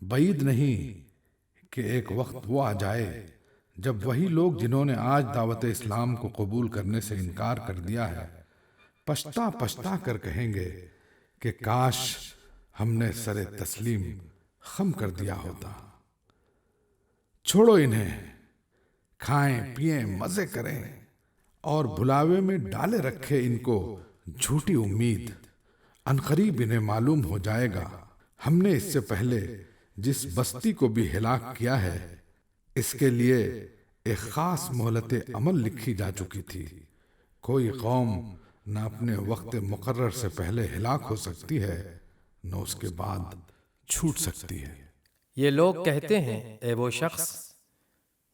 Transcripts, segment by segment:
بعید نہیں کہ ایک وقت وہ آ جائے جب وہی لوگ جنہوں نے آج دعوت اسلام کو قبول کرنے سے انکار کر دیا ہے پچھتا پچھتا کر کہیں گے کہ کاش ہم نے سر تسلیم خم کر دیا ہوتا۔ چھوڑو انہیں، کھائیں پیئیں مزے کریں اور بھلاوے میں ڈالے رکھے ان کو جھوٹی امید۔ عنقریب انہیں معلوم ہو جائے گا ہم نے اس سے پہلے جس بستی کو بھی ہلاک کیا ہے اس کے لیے ایک خاص مہلت عمل لکھی جا چکی تھی۔ کوئی قوم نہ اپنے وقت مقرر سے پہلے ہلاک ہو سکتی ہے نہ اس کے بعد چھوٹ سکتی ہے۔ یہ لوگ کہتے ہیں اے وہ شخص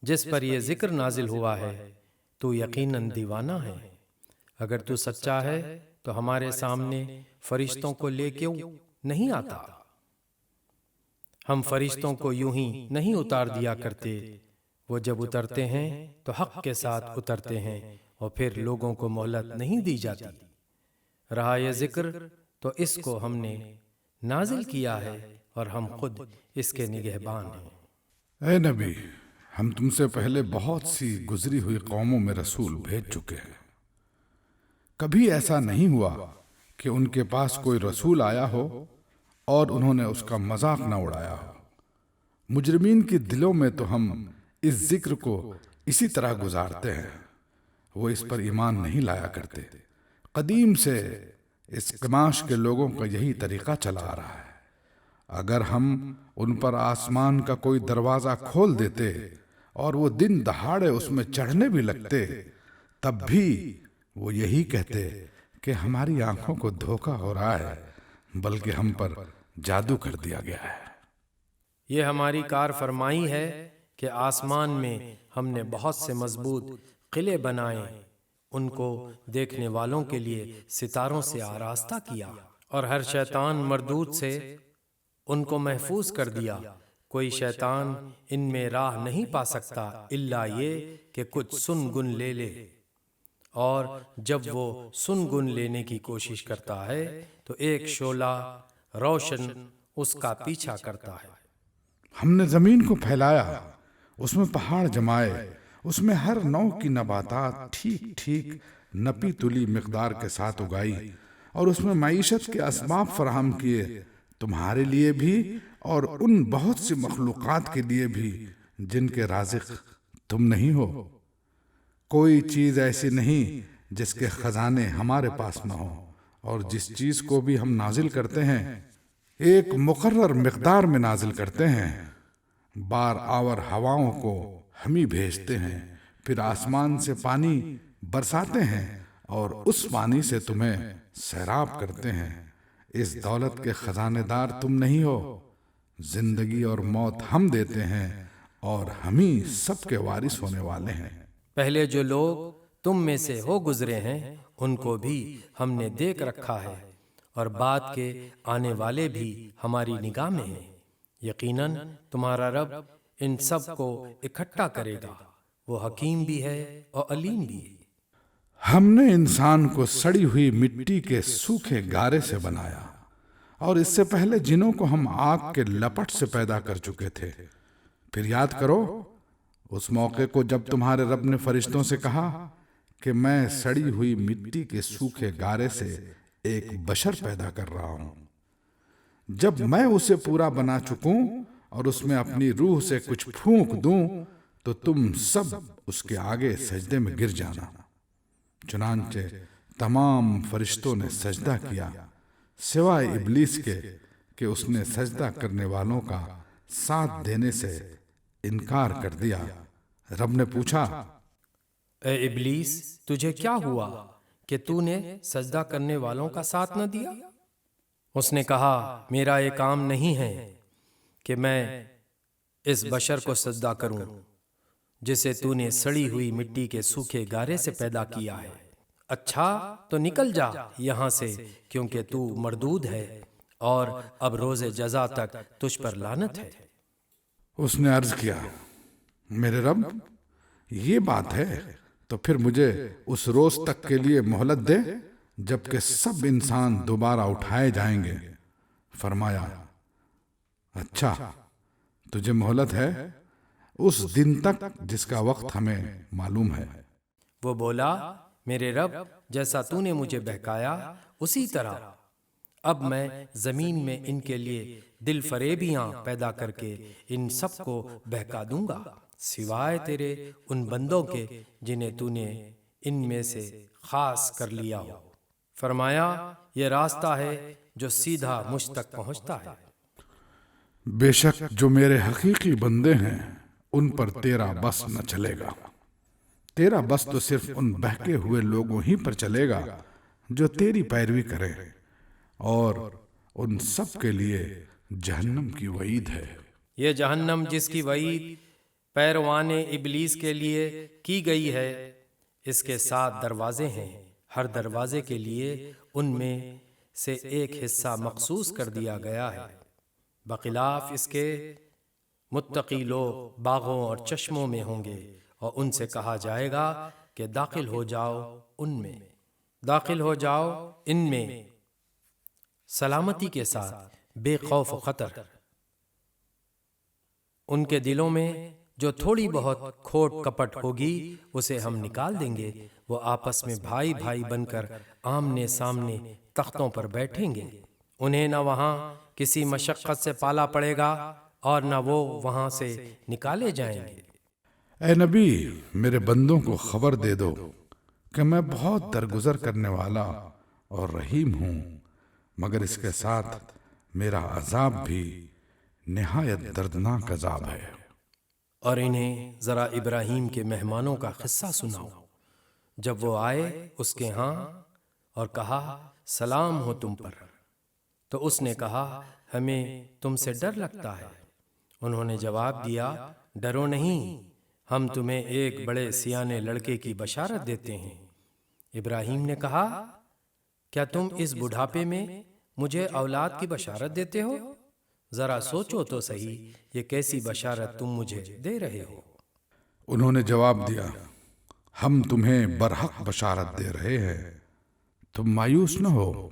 جس پر یہ ذکر نازل ہوا ہے تو یقیناً دیوانہ ہے۔ اگر تو سچا ہے تو ہمارے سامنے فرشتوں کو لے کیوں نہیں آتا؟ ہم فرشتوں کو یوں ہی نہیں اتار دیا کرتے، وہ جب اترتے ہیں تو حق کے ساتھ اترتے ہیں اور پھر لوگوں کو مہلت نہیں دی جاتی۔ رہا یہ ذکر تو اس کو ہم نے نازل کیا ہے اور ہم خود اس کے نگہبان ہیں۔ اے نبی، ہم تم سے پہلے بہت سی گزری ہوئی قوموں میں رسول بھیج چکے ہیں۔ کبھی ایسا نہیں ہوا کہ ان کے پاس کوئی رسول آیا ہو اور انہوں نے اس کا مذاق نہ اڑایا ہو۔ مجرمین کے دلوں میں تو ہم اس ذکر کو اسی طرح گزارتے ہیں، وہ اس پر ایمان نہیں لایا کرتے۔ قدیم سے اس قماش کے لوگوں کا یہی طریقہ چلا آ رہا ہے۔ اگر ہم ان پر آسمان کا کوئی دروازہ کھول دیتے اور وہ دن دہاڑے اس میں چڑھنے بھی لگتے تب بھی وہ یہی کہتے کہ ہماری آنکھوں کو دھوکا ہو رہا ہے، بلکہ ہم پر جادو کر دیا گیا ہے۔ یہ ہماری کار فرمائی ہے کہ آسمان میں ہم نے بہت سے مضبوط قلعے بنائے، ان کو دیکھنے والوں کے لیے ستاروں سے آراستہ کیا اور ہر شیطان مردود سے ان کو محفوظ کر دیا۔ کوئی شیطان ان میں راہ نہیں پا سکتا الا یہ کہ کچھ سن گن لے لے، اور جب وہ سن گن لینے کی کوشش کرتا ہے تو ایک شعلہ روشن اس کا پیچھا کرتا ہے۔ ہم نے زمین کو پھیلایا، اس میں پہاڑ جمائے، اس میں ہر نوع کی نباتات ٹھیک ٹھیک نپی تلی مقدار کے ساتھ اگائی، اور اس میں معیشت کے اسباب فراہم کیے، تمہارے لیے بھی اور ان بہت سی مخلوقات کے لیے بھی جن کے رازق تم نہیں ہو۔ کوئی چیز ایسی نہیں جس کے خزانے ہمارے پاس نہ ہوں، اور جس چیز کو بھی ہم نازل کرتے ہیں ایک مقرر مقدار میں نازل کرتے ہیں۔ بار آور ہواؤں کو ہم ہی بھیجتے ہیں، پھر آسمان سے پانی برساتے ہیں اور اس پانی سے تمہیں سیراب کرتے ہیں۔ اس دولت کے خزانے دار تم نہیں ہو۔ زندگی اور موت ہم دیتے ہیں اور ہم ہی سب کے وارث ہونے والے ہیں۔ پہلے جو لوگ تم میں سے ہو گزرے ہیں ان کو بھی ہم نے دیکھ رکھا ہے، اور بعد کے آنے والے بھی ہماری نگاہ میں ہیں۔ یقیناً تمہارا رب ان سب کو اکٹھا کرے گا، وہ حکیم بھی ہے اور علیم بھی ہے۔ ہم نے انسان کو سڑی ہوئی مٹی کے سوکھے گارے سے بنایا، اور اس سے پہلے جنوں کو ہم آگ کے لپٹ سے پیدا کر چکے تھے۔ پھر یاد کرو اس موقع کو جب تمہارے رب نے فرشتوں سے کہا کہ میں سڑی ہوئی مٹی کے سوکھے گارے سے ایک بشر پیدا کر رہا ہوں۔ جب میں اسے پورا بنا چکوں اور اس میں اپنی روح سے کچھ پھونک دوں تو تم سب اس کے آگے سجدے میں گر جانا۔ چنانچہ تمام فرشتوں نے سجدہ کیا سوائے ابلیس کے کہ اس نے سجدہ کرنے والوں کا ساتھ دینے سے انکار کر دیا۔ رب نے پوچھا، اے ابلیس، تجھے کیا ہوا کہ تو نے سجدہ کرنے والوں کا ساتھ نہ دیا؟ اس نے کہا، میرا یہ کام نہیں ہے کہ میں اس بشر کو سجدہ کروں جسے تو نے سڑی ہوئی مٹی کے سوکھے گارے سے پیدا کیا ہے۔ اچھا تو نکل جا یہاں سے، کیونکہ تو مردود ہے اور اب روز جزا تک تجھ پر لعنت ہے۔ اس نے عرض کیا، میرے رب یہ بات ہے تو پھر مجھے اس روز تک کے لیے مہلت دے جبکہ سب انسان دوبارہ اٹھائے جائیں گے۔ فرمایا، اچھا تجھے مہلت ہے اس دن تک جس کا وقت ہمیں معلوم ہے۔ وہ بولا، میرے رب، جیسا تو نے مجھے بہکایا اسی طرح اب میں زمین میں ان کے لیے دل فریبیاں پیدا کر کے ان سب کو بہکا دوں گا، سوائے تیرے ان بندوں کے جنہیں تو نے ان میں سے خاص کر لیا ہو۔ فرمایا، یہ راستہ ہے جو سیدھا مجھ تک پہنچتا ہے۔ بے شک جو میرے حقیقی بندے ہیں ان پر تیرا بس نہ چلے گا، تیرا بس تو صرف ان بہکے ہوئے لوگوں ہی پر چلے گا جو تیری پیروی کریں، اور ان سب کے لیے جہنم کی وعید ہے۔ یہ جہنم جس کی وعید پیروان ابلیس کے لیے کی گئی ہے، اس کے 7 دروازے ہیں، ہر دروازے کے لیے ان میں سے ایک حصہ مخصوص کر دیا گیا ہے۔ بخلاف اس کے متقی لوگ باغوں اور چشموں میں ہوں گے، اور ان سے کہا جائے گا کہ داخل ہو جاؤ ان میں، داخل ہو جاؤ ان میں سلامتی کے ساتھ، بے خوف و خطر۔ ان کے دلوں میں جو تھوڑی بہت کھوٹ کپٹ ہوگی اسے ہم نکال دیں گے، وہ آپس میں بھائی بھائی بن کر آمنے سامنے تختوں پر بیٹھیں گے، انہیں نہ وہاں کسی مشقت سے پالا پڑے گا اور نہ وہ وہاں سے نکالے جائیں گے۔ اے نبی، میرے بندوں کو خبر دے دو کہ میں بہت درگزر کرنے والا اور رحیم ہوں، مگر اس کے ساتھ میرا عذاب بھی نہایت دردناک عذاب ہے۔ اور انہیں ذرا ابراہیم کے مہمانوں کا قصہ سناؤ، جب وہ آئے اس کے ہاں اور کہا، سلام ہو تم پر، تو اس نے کہا، ہمیں تم سے ڈر لگتا ہے۔ انہوں نے جواب دیا، ڈرو نہیں، ہم تمہیں ایک بڑے سیانے لڑکے کی بشارت دیتے ہیں۔ ابراہیم نے کہا، کیا تم اس بڑھاپے میں مجھے اولاد کی بشارت دیتے ہو؟ ذرا سوچو تو صحیح، یہ کیسی بشارت تم مجھے دے رہے ہو؟ انہوں نے جواب دیا، ہم تمہیں برحق بشارت دے رہے ہیں، تم مایوس نہ ہو۔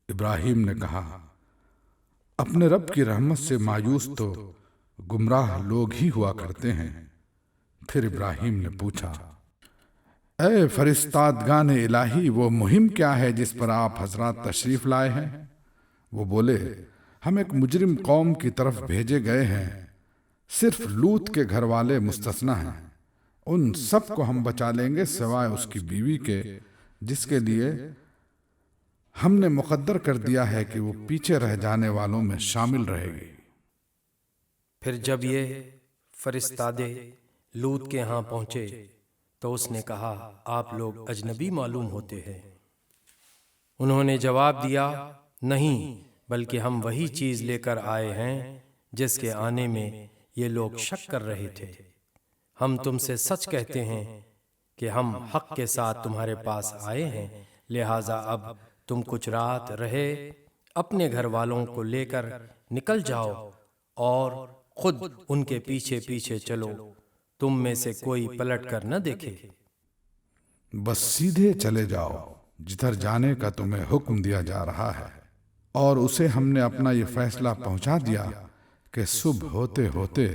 ابراہیم نے کہا، اپنے رب کی رحمت سے مایوس تو گمراہ لوگ ہی ہوا کرتے ہیں۔ پھر ابراہیم نے پوچھا، اے فرستادگان الہی، وہ مہم کیا ہے جس پر آپ حضرات تشریف لائے ہیں؟ وہ بولے، ہم ایک مجرم قوم کی طرف بھیجے گئے ہیں، صرف لوط کے گھر والے مستثنیٰ ہیں، ان سب کو ہم بچا لیں گے سوائے اس کی بیوی کے، جس کے لیے ہم نے مقدر کر دیا ہے کہ وہ پیچھے رہ جانے والوں میں شامل رہے گی۔ پھر جب یہ فرستادے لوط کے ہاں پہنچے تو اس نے کہا، آپ لوگ اجنبی معلوم ہوتے ہیں۔ انہوں نے جواب دیا، نہیں، بلکہ ہم وہی چیز لے کر آئے ہیں جس کے آنے میں یہ لوگ شک کر رہے تھے۔ ہم تم سے سچ کہتے ہیں کہ ہم حق کے ساتھ تمہارے پاس آئے ہیں، لہٰذا اب تم کچھ رات رہے اپنے گھر والوں کو لے کر نکل جاؤ اور خود ان کے پیچھے پیچھے چلو، تم میں سے کوئی پلٹ کر نہ دیکھے۔ بس سیدھے چلے جاؤ جدھر جانے کا تمہیں حکم دیا جا رہا ہے، اور اسے ہم نے اپنا یہ فیصلہ پہنچا دیا کہ صبح ہوتے ہوتے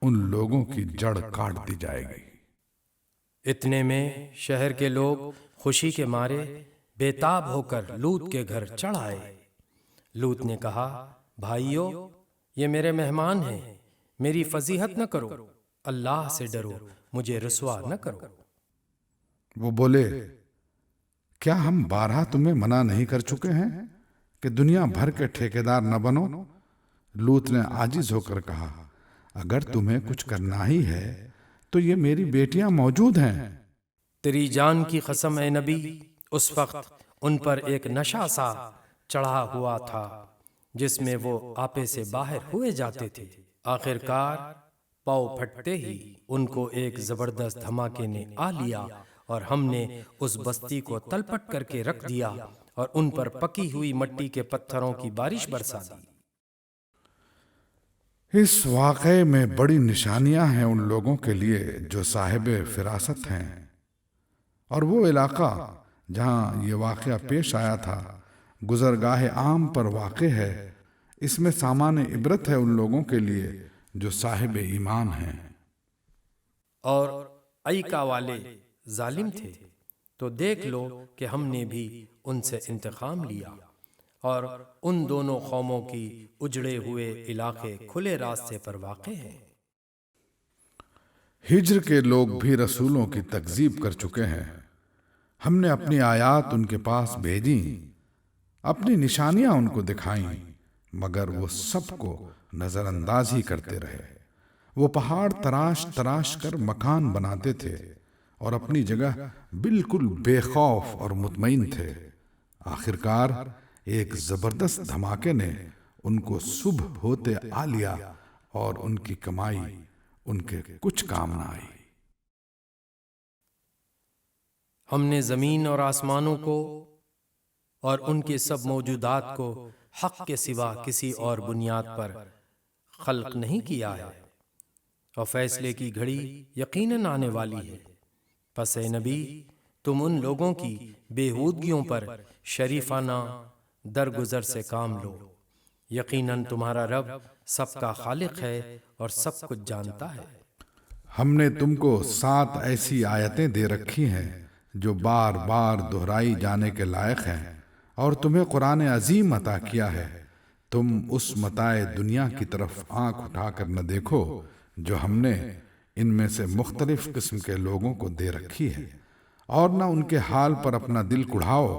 ان لوگوں کی جڑ کاٹ دی جائے گی۔ اتنے میں شہر کے لوگ خوشی کے مارے بے تاب ہو کر لوط کے گھر چڑھ آئے۔ لوط نے کہا، بھائیو، یہ میرے مہمان ہیں، میری فضیحت نہ کرو، اللہ سے ڈرو، مجھے رسوا نہ کرو۔ وہ بولے، کیا ہم 12 تمہیں منع نہیں کر چکے ہیں کہ دنیا بھر کے ٹھیکیدار نہ بنو؟ لوط نے عاجز ہو کر کہا، اگر تمہیں کچھ کرنا ہی ہے تو یہ میری بیٹیاں موجود ہیں۔ تیری جان کی قسم اے نبی، اس وقت ان پر ایک نشہ سا چڑھا ہوا تھا جس میں وہ آپے سے باہر ہوئے جاتے تھے۔ آخر کار پاؤ پھٹتے ہی ان کو ایک زبردست دھماکے نے آ لیا، اور ہم نے اس بستی کو تلپٹ کر کے رکھ دیا اور ان پر پکی ہوئی مٹی کے پتھروں کی بارش برسا دی۔ اس واقعے میں بڑی نشانیاں ہیں ان لوگوں کے لیے جو صاحب فراست ہیں، اور وہ علاقہ جہاں یہ واقعہ پیش آیا تھا گزرگاہ عام پر واقع ہے، اس میں سامان عبرت ہے ان لوگوں کے لیے جو صاحب ایمان ہیں۔ اور ایکا والے ظالم تھے، تو دیکھ لو کہ ہم نے بھی ان سے انتقام لیا، اور ان دونوں قوموں کی اجڑے ہوئے علاقے کھلے راستے پر واقع ہیں۔ ہجر کے لوگ بھی رسولوں کی تکذیب کر چکے ہیں، ہم نے اپنی آیات ان کے پاس بھیجیں، اپنی نشانیاں ان کو دکھائیں، مگر وہ سب کو نظر انداز ہی کرتے رہے۔ وہ پہاڑ تراش تراش کر مکان بناتے تھے اور اپنی جگہ بالکل بے خوف اور مطمئن تھے۔ آخرکار ایک زبردست دھماکے نے ان کو صبح ہوتے آ لیا اور ان کی کمائی ان کے کچھ کام نہ آئی۔ ہم نے زمین اور آسمانوں کو اور ان کے سب موجودات کو حق کے سوا کسی اور بنیاد پر خلق نہیں کیا ہے، اور فیصلے کی گھڑی یقیناً آنے والی ہے۔ پس اے نبی، تم ان لوگوں کی بےہودگیوں پر شریفانہ درگزر سے کام لو، یقیناً تمہارا رب سب کا خالق ہے اور سب کچھ جانتا ہے۔ ہم نے تم کو 7 ایسی آیتیں دے رکھی ہیں جو بار بار دہرائی جانے کے لائق ہیں، اور تمہیں قرآن عظیم عطا کیا ہے۔ تم اس متاع دنیا کی طرف آنکھ اٹھا کر نہ دیکھو جو ہم نے ان میں سے مختلف قسم کے لوگوں کو دے رکھی ہے، اور نہ ان کے حال پر اپنا دل کڑھاؤ۔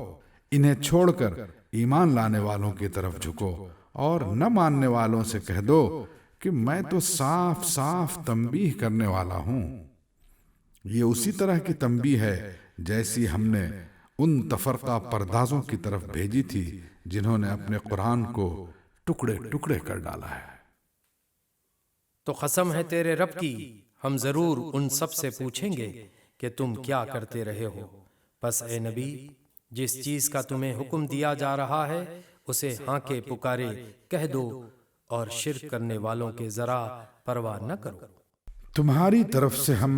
انہیں چھوڑ کر ایمان لانے والوں کی طرف جھکو، اور نہ ماننے والوں سے کہہ دو کہ میں تو صاف صاف تنبیہ کرنے والا ہوں۔ یہ اسی طرح کی تنبیہ ہے جیسی ہم نے ان تفرقہ پردازوں کی طرف بھیجی تھی جنہوں نے اپنے قرآن کو ٹکڑے ٹکڑے کر ڈالا ہے۔ تو قسم ہے تیرے رب کی، ہم ضرور ان سب سے پوچھیں گے کہ تم کیا کرتے رہے ہو۔ پس اے نبی، جس چیز کا تمہیں حکم دیا جا رہا ہے اسے ہاں کے پکارے کہہ دو، اور شرک کرنے والوں کے ذرا پرواہ نہ کرو۔ تمہاری طرف سے ہم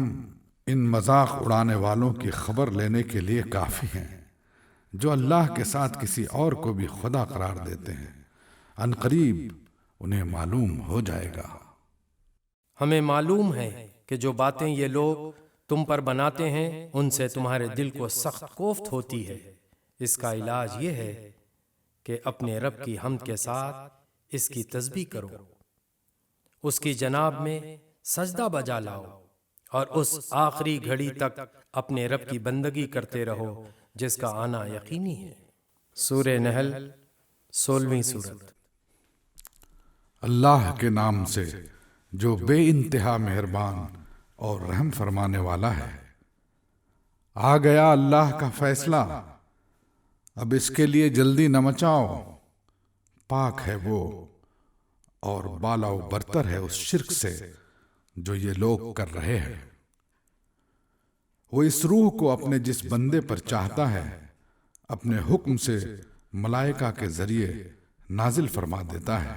ان مذاق اڑانے والوں کی خبر لینے کے لیے کافی ہیں جو اللہ کے ساتھ کسی اور کو بھی خدا قرار دیتے ہیں، ان قریب انہیں معلوم ہو جائے گا۔ ہمیں معلوم ہے کہ جو باتیں یہ لوگ تم پر بناتے ہیں ان سے تمہارے دل کو سخت کوفت ہوتی ہے۔ اس کا علاج یہ ہے کہ اپنے رب کی حمد کے ساتھ اس کی تسبیح کرو، اس کی جناب میں سجدہ بجا لاؤ، اور اس آخری گھڑی تک اپنے رب کی بندگی کرتے رہو جس کا آنا یقینی ہے۔ سورہ نحل 16ویں سورت۔ اللہ کے نام سے جو بے انتہا مہربان اور رحم فرمانے والا ہے۔ آ گیا اللہ کا فیصلہ، اب اس کے لیے جلدی نہ مچاؤ۔ پاک ہے وہ اور بالا و برتر ہے اس شرک سے جو یہ لوگ کر رہے ہیں۔ وہ اس روح کو اپنے جس بندے پر چاہتا ہے اپنے حکم سے ملائکہ کے ذریعے نازل فرما دیتا ہے،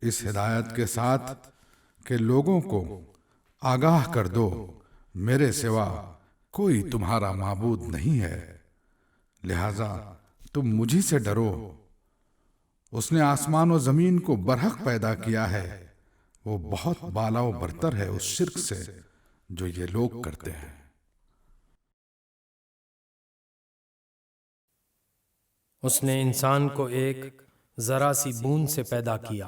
اس ہدایت کے ساتھ کہ لوگوں کو آگاہ کر دو میرے سوا کوئی تمہارا معبود نہیں ہے، لہذا تم مجھی سے ڈرو۔ اس نے آسمان و زمین کو برحق پیدا کیا ہے، وہ بہت بالا و برتر ہے اس شرک سے جو یہ لوگ کرتے ہیں۔ اس نے انسان کو ایک ذرا سی بوند سے پیدا کیا،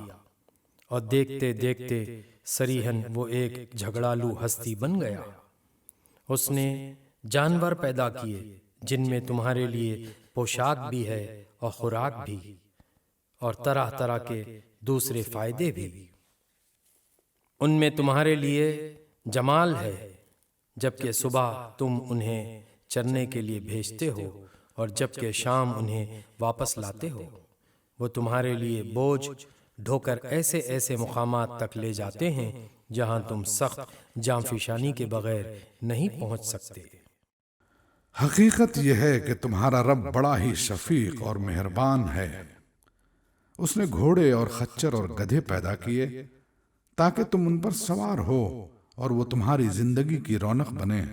اور دیکھتے دیکھتے صریحاً وہ ایک جھگڑالو ہستی بن گیا۔ اس نے جانور پیدا کیے جن میں تمہارے لیے پوشاک بھی ہے اور خوراک بھی، اور طرح طرح کے دوسرے فائدے بھی۔ ان میں تمہارے لیے جمال ہے جبکہ صبح تم انہیں چرنے کے لیے بھیجتے ہو اور جبکہ شام انہیں واپس لاتے ہو۔ وہ تمہارے لیے بوجھ ڈھو کر ایسے ایسے مقامات تک لے جاتے ہیں جہاں تم سخت جانفشانی کے بغیر نہیں پہنچ سکتے۔ حقیقت یہ ہے کہ تمہارا رب بڑا ہی شفیق اور مہربان ہے۔ اس نے گھوڑے اور خچر اور گدھے پیدا کیے تاکہ تم ان پر سوار ہو اور وہ تمہاری زندگی کی رونق بنے۔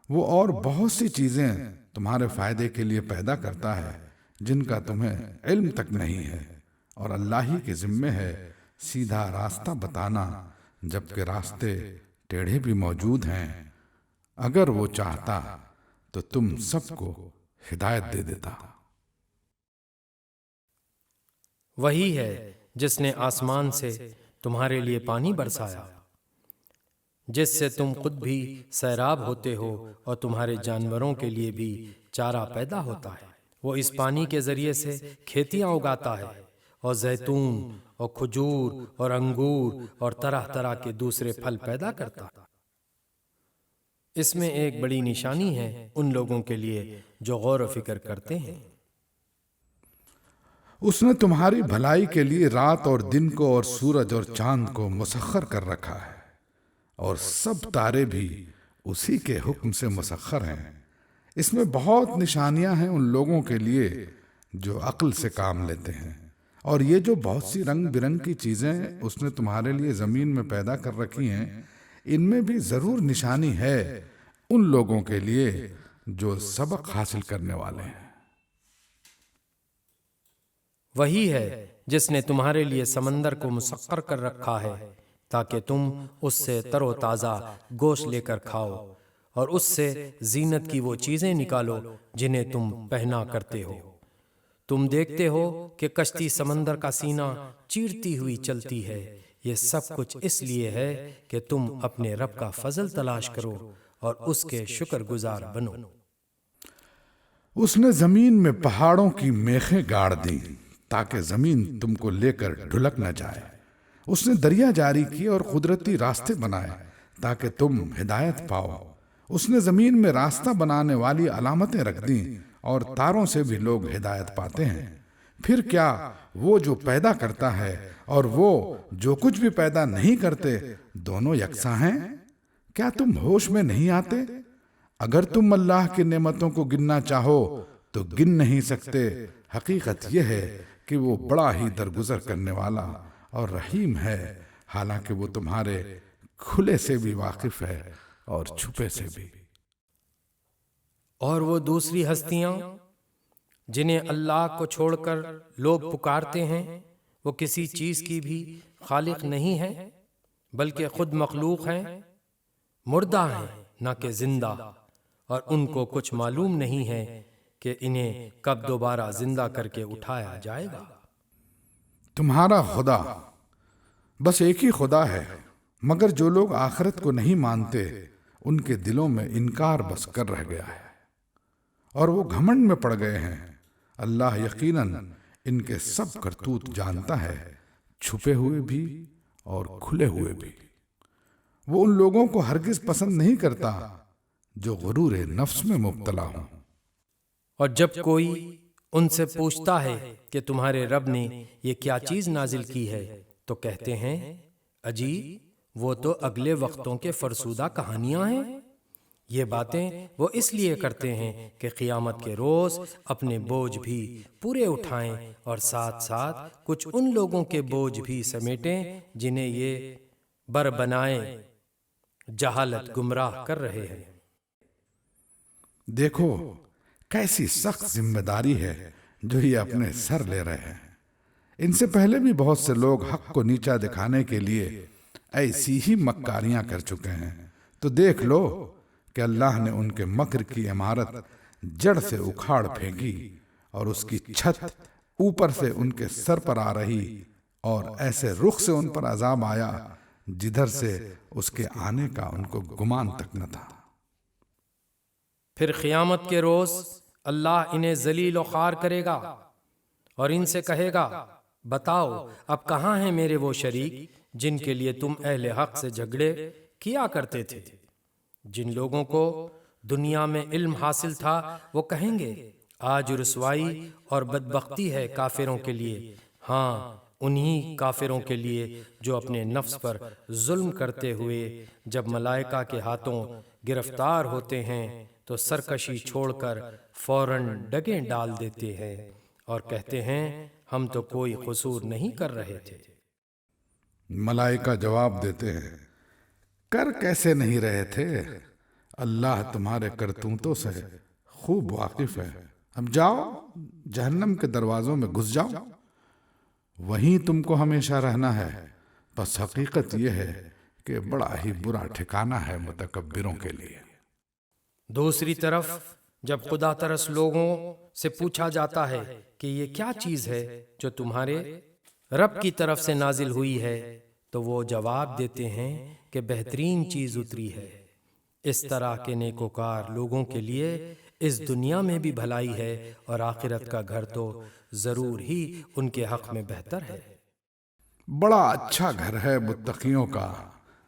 وہ اور بہت سی چیزیں تمہارے فائدے کے لیے پیدا کرتا ہے جن کا تمہیں علم تک نہیں ہے، اور اللہ ہی کے ذمے ہے سیدھا راستہ بتانا، جبکہ راستے ٹیڑھے بھی موجود ہیں۔ اگر وہ چاہتا تو تم سب کو ہدایت دے دیتا۔ وہی ہے جس نے آسمان سے تمہارے لیے پانی برسایا، جس سے تم خود بھی سیراب ہوتے ہو اور تمہارے جانوروں کے لیے بھی چارہ پیدا ہوتا ہے۔ وہ اس پانی کے ذریعے سے کھیتیاں اگاتا ہے اور زیتون اور کھجور اور انگور اور طرح طرح کے دوسرے پھل پیدا کرتا ہے۔ اس میں ایک بڑی نشانی ہے ان لوگوں کے لیے جو غور و فکر کرتے ہیں۔ اس نے تمہاری بھلائی کے لیے رات اور دن کو اور سورج اور چاند کو مسخر کر رکھا ہے، اور سب تارے بھی اسی کے حکم سے مسخر ہیں۔ اس میں بہت نشانیاں ہیں ان لوگوں کے لیے جو عقل سے کام لیتے ہیں۔ اور یہ جو بہت سی رنگ برنگ کی چیزیں اس نے تمہارے لیے زمین میں پیدا کر رکھی ہیں، ان میں بھی ضرور نشانی ہے ان لوگوں کے لیے جو سبق حاصل کرنے والے ہیں۔ وہی ہے جس نے تمہارے لیے سمندر کو مسخر کر رکھا ہے تاکہ تم اس سے تر و تازہ گوشت لے کر کھاؤ اور اس سے زینت کی وہ چیزیں نکالو جنہیں تم پہنا کرتے ہو۔ تم دیکھتے ہو کہ کشتی سمندر کا سینہ چیرتی ہوئی چلتی ہے۔ یہ سب کچھ اس لیے ہے کہ تم اپنے رب کا فضل تلاش کرو اور اس کے شکر گزار بنو۔ اس نے زمین میں پہاڑوں کی میخیں گاڑ دیں تاکہ زمین تم کو لے کر ڈھلک نہ جائے۔ اس نے دریا جاری کی اور قدرتی راستے بنائے تاکہ تم ہدایت پاؤ۔ اس نے زمین میں راستہ بنانے والی علامتیں رکھ دیں اور تاروں سے بھی لوگ ہدایت پاتے ہیں۔ پھر کیا وہ جو پیدا کرتا ہے اور وہ جو کچھ بھی پیدا نہیں کرتے دونوں یکساں ہیں؟ کیا تم ہوش میں نہیں آتے؟ اگر تم اللہ کی نعمتوں کو گننا چاہو تو گن نہیں سکتے۔ حقیقت یہ ہے کہ وہ بڑا ہی درگزر کرنے والا اور رحیم ہے، حالانکہ وہ تمہارے کھلے سے بھی واقف ہے اور چھپے سے بھی۔ اور وہ دوسری ہستیاں جنہیں اللہ کو چھوڑ کر لوگ پکارتے ہیں، وہ کسی چیز کی بھی خالق نہیں ہیں بلکہ خود مخلوق ہیں، مردہ ہیں نہ کہ زندہ، اور ان کو کچھ معلوم نہیں ہے کہ انہیں کب دوبارہ زندہ کر کے اٹھایا جائے گا۔ تمہارا خدا بس ایک ہی خدا ہے، مگر جو لوگ آخرت کو نہیں مانتے ان کے دلوں میں انکار بس کر رہ گیا ہے اور وہ گھمنڈ میں پڑ گئے ہیں۔ اللہ یقیناً ان کے سب کرتوت جانتا ہے، چھپے ہوئے بھی اور کھلے ہوئے بھی۔ وہ ان لوگوں کو ہرگز پسند نہیں کرتا جو غرور نفس میں مبتلا ہوں۔ اور جب کوئی ان سے پوچھتا ہے کہ تمہارے رب نے یہ کیا چیز نازل کی ہے تو کہتے ہیں اجی وہ تو اگلے وقتوں کے فرسودہ کہانیاں ہیں۔ یہ باتیں وہ اس لیے کرتے ہیں کہ قیامت کے روز اپنے بوجھ بھی پورے اٹھائیں اور ساتھ ساتھ کچھ ان لوگوں کے بوجھ بھی سمیٹیں جنہیں یہ بر بنائے جہالت گمراہ کر رہے ہیں۔ دیکھو کیسی سخت ذمہ داری ہے جو یہ اپنے سر لے رہے ہیں۔ ان سے پہلے بھی بہت سے لوگ حق کو نیچا دکھانے کے لیے ایسی ہی مکاریاں کر چکے ہیں، تو دیکھ لو کہ اللہ نے ان کے مکر کی عمارت جڑ سے اکھاڑ پھینکی اور اس کی چھت اوپر سے ان کے سر پر آ رہی، اور ایسے رخ سے ان پر عذاب آیا جدھر سے اس کے آنے کا ان کو گمان تک نہ تھا۔ پھر قیامت کے روز اللہ انہیں ذلیل و خوار کرے گا اور ان سے کہے گا بتاؤ اب کہاں ہیں میرے وہ شریک جن کے لیے تم اہل حق سے جھگڑے کیا کرتے تھے۔ جن لوگوں کو دنیا میں علم حاصل تھا وہ کہیں گے آج رسوائی اور بدبختی ہے کافروں کے لیے، ہاں انہی کافروں کے لیے جو اپنے نفس پر ظلم کرتے ہوئے جب ملائکہ کے ہاتھوں گرفتار ہوتے ہیں تو سرکشی چھوڑ کر فوراً ڈگیں ڈال دیتے ہیں اور کہتے ہیں ہم تو کوئی قصور نہیں کر رہے تھے۔ ملائکہ جواب دیتے ہیں کر کیسے نہیں رہے تھے، اللہ تمہارے کرتوتوں سے خوب واقف ہے، اب جاؤ جہنم کے دروازوں میں گھس جاؤ، وہیں تم کو ہمیشہ رہنا ہے۔ بس حقیقت یہ ہے کہ بڑا ہی برا ٹھکانہ ہے متکبروں کے لیے۔ دوسری طرف جب خدا ترس لوگوں سے پوچھا جاتا ہے کہ یہ کیا چیز ہے جو تمہارے رب کی طرف سے نازل ہوئی ہے، تو وہ جواب دیتے ہیں کہ بہترین چیز اتری ہے۔ اس طرح کے نیکوکار لوگوں کے لیے اس دنیا میں بھی بھلائی ہے، اور آخرت کا گھر تو ضرور ہی ان کے حق میں بہتر ہے۔ بڑا اچھا گھر ہے متقیوں کا،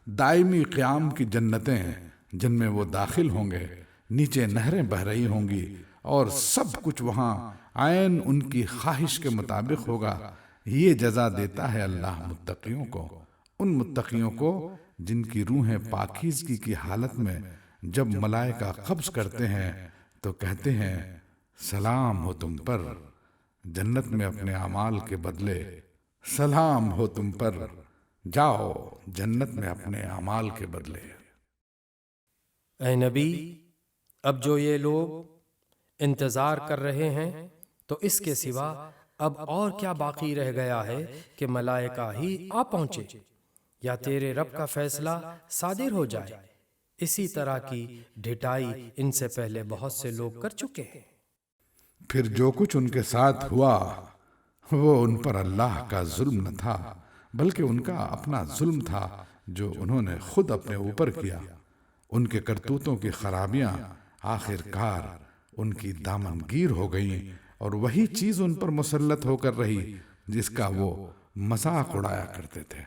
دائمی قیام کی جنتیں جن میں وہ داخل ہوں گے، نیچے نہریں بہہ رہی ہوں گی، اور سب کچھ وہاں عین ان کی خواہش کے مطابق ہوگا۔ یہ جزا دیتا ہے اللہ متقیوں کو، ان متقیوں کو جن کی روحیں پاکیزگی کی حالت میں جب ملائکہ قبض کرتے ہیں تو کہتے ہیں سلام ہو تم پر جنت میں اپنے اعمال کے بدلے، سلام ہو تم پر جاؤ جنت میں اپنے اعمال کے بدلے۔ اے نبی، اب جو یہ لوگ انتظار کر رہے ہیں تو اس کے سوا اب اور کیا باقی رہ گیا ہے کہ ملائکہ ہی آ پہنچے یا تیرے رب کا فیصلہ صادر ہو جائے۔ اسی طرح کی ڈھٹائی ان سے پہلے بہت سے لوگ کر چکے ہیں۔ پھر جو کچھ ان کے ساتھ ہوا وہ ان پر اللہ کا ظلم نہ تھا، بلکہ ان کا اپنا ظلم تھا جو انہوں نے خود اپنے اوپر کیا۔ ان کے کرتوتوں کی خرابیاں آخر کار ان کی دامن گیر ہو گئیں، اور وہی چیز ان پر مسلط ہو کر رہی جس کا وہ مذاق اڑایا کرتے تھے۔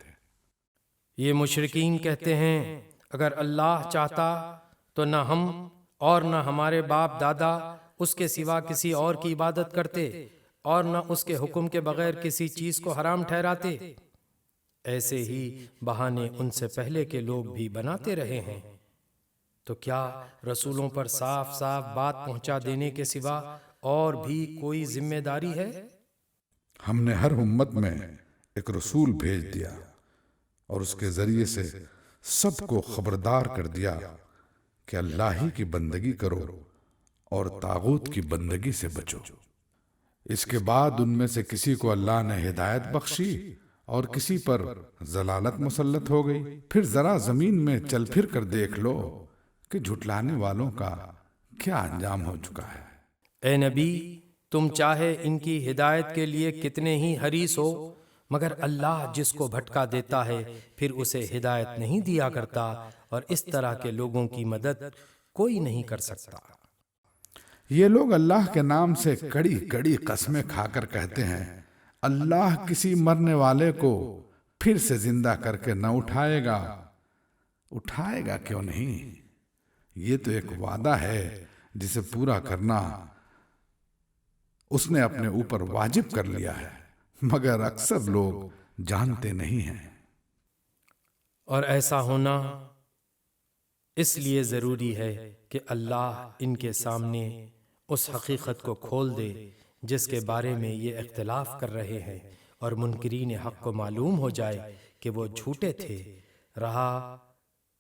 یہ مشرکین کہتے ہیں اگر اللہ چاہتا تو نہ ہم اور نہ ہمارے باپ دادا اس کے سوا کسی اور کی عبادت کرتے، اور نہ اس کے حکم کے بغیر کسی چیز کو حرام ٹھہراتے۔ ایسے ہی بہانے ان سے پہلے کے لوگ بھی بناتے رہے ہیں۔ تو کیا رسولوں پر صاف صاف بات پہنچا دینے کے سوا اور بھی کوئی ذمہ داری ہے؟ ہم نے ہر امت میں ایک رسول بھیج دیا اور اس کے ذریعے سے سب کو خبردار کر دیا کہ اللہ ہی کی بندگی کرو اور طاغوت کی بندگی سے بچو۔ اس کے بعد ان میں سے کسی کو اللہ نے ہدایت بخشی اور کسی پر ضلالت مسلط ہو گئی۔ پھر ذرا زمین میں چل پھر کر دیکھ لو کہ جھٹلانے والوں کا کیا انجام ہو چکا ہے۔ اے نبی، تم چاہے ان کی ہدایت کے لیے کتنے ہی حریص ہو، مگر اللہ جس کو بھٹکا دیتا ہے پھر اسے ہدایت نہیں دیا کرتا، اور اس طرح کے لوگوں کی مدد کوئی نہیں کر سکتا۔ یہ لوگ اللہ کے نام سے کڑی کڑی قسمیں کھا کر کہتے ہیں اللہ کسی مرنے والے کو پھر سے زندہ کر کے نہ اٹھائے گا۔ اٹھائے گا کیوں نہیں؟ یہ تو ایک وعدہ ہے جسے پورا کرنا اس نے اپنے اوپر واجب کر لیا ہے، مگر اکثر لوگ جانتے نہیں ہیں۔ اور ایسا ہونا اس لیے ضروری ہے کہ اللہ ان کے سامنے اس حقیقت کو کھول دے جس کے بارے میں یہ اختلاف کر رہے ہیں، اور منکرین حق کو معلوم ہو جائے کہ وہ جھوٹے تھے۔ رہا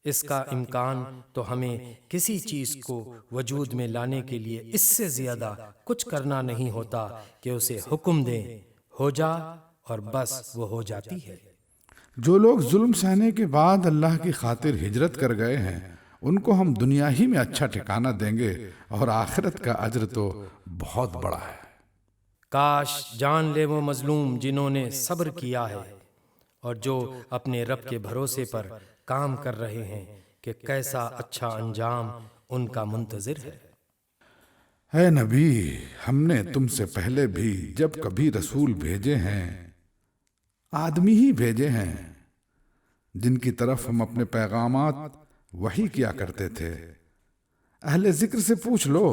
اس کا امکان تو ہمیں کسی چیز کو وجود میں لانے کے لیے اس سے زیادہ کچھ کرنا نہیں ہوتا کہ اسے حکم دیں ہو جا، اور بس وہ ہو جاتی ہے۔ جو لوگ ظلم سہنے کے بعد اللہ کی خاطر ہجرت کر گئے ہیں ان کو ہم دنیا ہی میں اچھا ٹھکانہ دیں گے، اور آخرت کا اجر تو بہت بڑا ہے۔ کاش جان لے وہ مظلوم جنہوں نے صبر کیا ہے اور جو اپنے رب کے بھروسے پر کام کر رہے ہیں کہ کیسا اچھا انجام ان کا منتظر ہے۔ اے نبی، ہم نے تم سے پہلے بھی جب کبھی رسول بھیجے ہیں آدمی ہی بھیجے ہیں جن کی طرف ہم اپنے پیغامات وحی کیا کرتے تھے۔ اہل ذکر سے پوچھ لو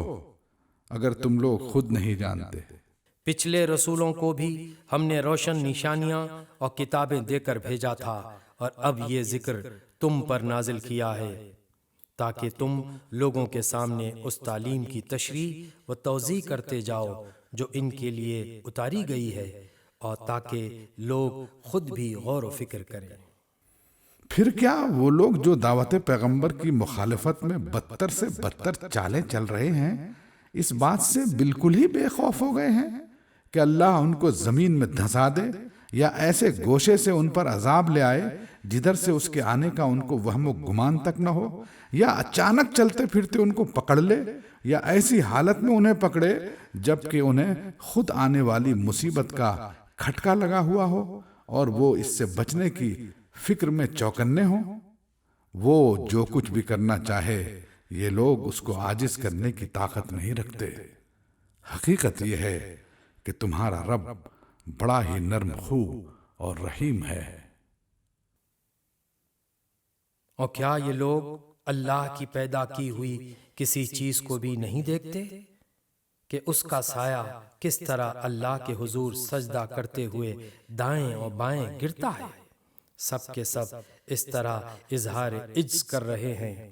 اگر تم لوگ خود نہیں جانتے۔ پچھلے رسولوں کو بھی ہم نے روشن نشانیاں اور کتابیں دے کر بھیجا تھا، اور اب یہ ذکر تم پر نازل کیا ہے تاکہ تم لوگوں کے سامنے اس تعلیم کی تشریح و توضیح کرتے جاؤ جو ان کے لیے اتاری گئی ہے، اور تاکہ لوگ خود بھی غور و فکر کریں۔ پھر کیا وہ لوگ جو دعوت پیغمبر کی مخالفت میں بدتر سے بدتر چالیں چل رہے ہیں اس بات سے بالکل ہی بے خوف ہو گئے ہیں کہ اللہ ان کو زمین میں دھنسا دے یا ایسے گوشے سے ان پر عذاب لے آئے جدھر سے اس کے آنے کا ان کو وہم و گمان تک نہ ہو، یا اچانک چلتے پھرتے ان کو پکڑ لے، یا ایسی حالت میں انہیں پکڑے جبکہ انہیں خود آنے والی مصیبت کا کھٹکا لگا ہوا ہو اور وہ اس سے بچنے کی فکر میں چوکنے ہوں۔ وہ جو کچھ بھی کرنا چاہے یہ لوگ اس کو عاجز کرنے کی طاقت نہیں رکھتے۔ حقیقت یہ ہے کہ تمہارا رب بڑا ہی نرم خو اور رحیم ہے۔ اور کیا یہ لوگ اللہ کی پیدا کی ہوئی کسی چیز کو بھی نہیں دیکھتے کہ اس کا سایہ کس طرح اللہ کے حضور سجدہ کرتے ہوئے دائیں اور بائیں گرتا ہے؟ سب کے سب اس طرح اظہار عجز کر رہے ہیں۔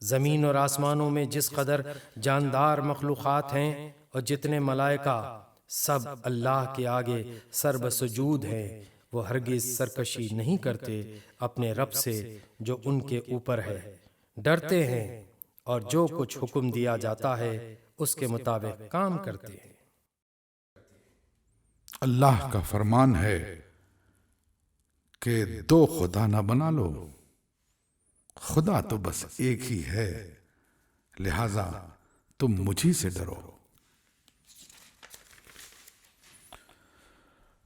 زمین اور آسمانوں میں جس قدر جاندار مخلوقات ہیں اور جتنے ملائکہ سب اللہ کے آگے سر بسجود ہیں، وہ ہرگز سرکشی نہیں کرتے اپنے رب سے جو ان کے اوپر ہے، ڈرتے ہیں اور جو کچھ حکم دیا جاتا ہے اس کے مطابق کام کرتے ہیں۔ اللہ کا فرمان ہے کہ دو خدا نہ بنا لو، خدا تو بس ایک ہی ہے، لہذا تم مجھی سے ڈرو۔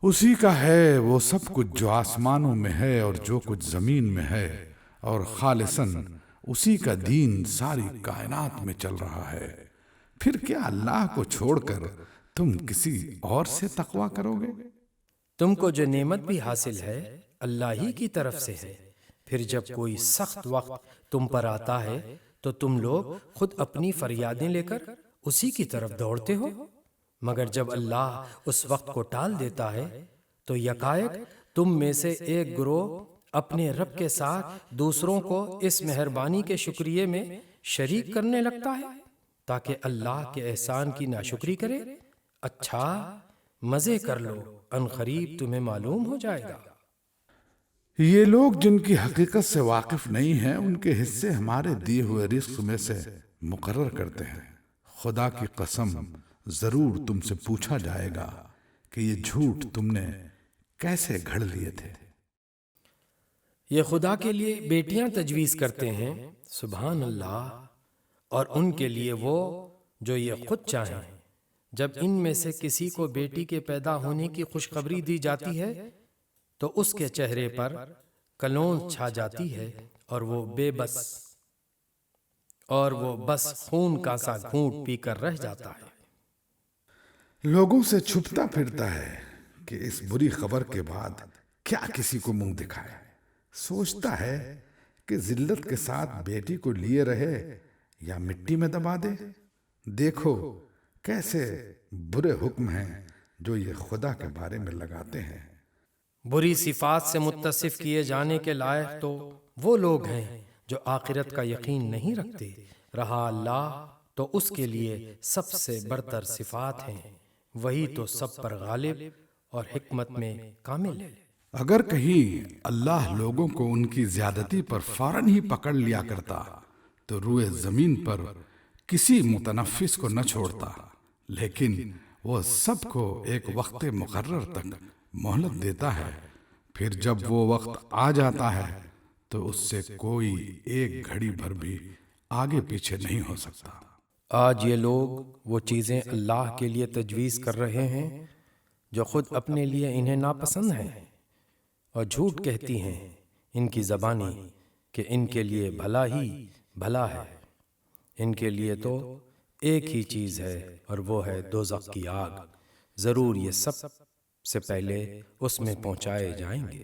اسی کا ہے وہ سب کچھ جو آسمانوں میں ہے اور جو کچھ زمین میں ہے، اور خالصاً اسی کا دین ساری کائنات میں چل رہا ہے۔ پھر کیا اللہ کو چھوڑ کر تم کسی اور سے تقویٰ کرو گے؟ تم کو جو نعمت بھی حاصل ہے اللہ ہی کی طرف سے ہے، پھر جب کوئی سخت وقت تم پر آتا ہے تو تم لوگ خود اپنی فریادیں لے کر اسی کی طرف دوڑتے ہو، مگر جب اللہ اس وقت کو ٹال دیتا ہے تو یکایک تم میں سے ایک گروہ اپنے رب کے ساتھ دوسروں کو اس مہربانی کے شکریہ میں شریک کرنے لگتا ہے تاکہ اللہ کے احسان کی ناشکری کرے۔ اچھا مزے کر لو، ان قریب تمہیں معلوم ہو جائے گا۔ یہ لوگ جن کی حقیقت سے واقف نہیں ہیں ان کے حصے ہمارے دیے ہوئے رزق میں سے مقرر کرتے ہیں۔ خدا کی قسم ضرور تم سے پوچھا جائے گا کہ یہ جھوٹ تم نے کیسے گھڑ لیے تھے۔ یہ خدا کے لیے بیٹیاں تجویز کرتے ہیں، سبحان اللہ، اور ان کے لیے وہ جو یہ خود چاہیں۔ جب ان میں سے کسی کو بیٹی کے پیدا ہونے کی خوشخبری دی جاتی ہے تو اس کے چہرے پر کلونس چھا جاتی ہے اور وہ بس خون کا سا گھونٹ پی کر رہ جاتا ہے۔ لوگوں سے چھپتا پھرتا ہے کہ اس بری خبر کے بعد کیا کسی کو منہ دکھائے۔ سوچتا ہے کہ ذلت کے ساتھ بیٹی کو لیے رہے یا مٹی میں دبا دے۔ دیکھو کیسے برے حکم ہیں جو یہ خدا کے بارے میں لگاتے ہیں۔ بری صفات سے متصف کیے جانے کے لائق تو وہ لوگ ہیں جو آخرت کا یقین نہیں رکھتے، رہا اللہ تو اس کے لیے سب سے برتر صفات ہیں، وہی تو سب پر غالب اور حکمت میں کامل ہے۔ اگر کہیں اللہ لوگوں کو ان کی زیادتی پر فوراً ہی پکڑ لیا کرتا تو روئے زمین پر کسی متنفس کو نہ چھوڑتا، لیکن وہ سب کو ایک وقت مقرر تک مہلت دیتا ہے، پھر جب وہ وقت آ جاتا ہے تو اس سے کوئی ایک گھڑی بھر بھی آگے پیچھے نہیں ہو سکتا۔ آج یہ لوگ وہ چیزیں اللہ کے لیے تجویز کر رہے ہیں جو خود اپنے لیے انہیں ناپسند ہیں، اور جھوٹ کہتی ہیں ان کی زبانیں کہ ان کے لیے بھلا ہی بھلا ہے۔ ان کے لیے تو ایک ہی چیز ہے اور وہ ہے دوزخ کی آگ، ضرور یہ سب سے پہلے اس میں پہنچائے جائیں گے۔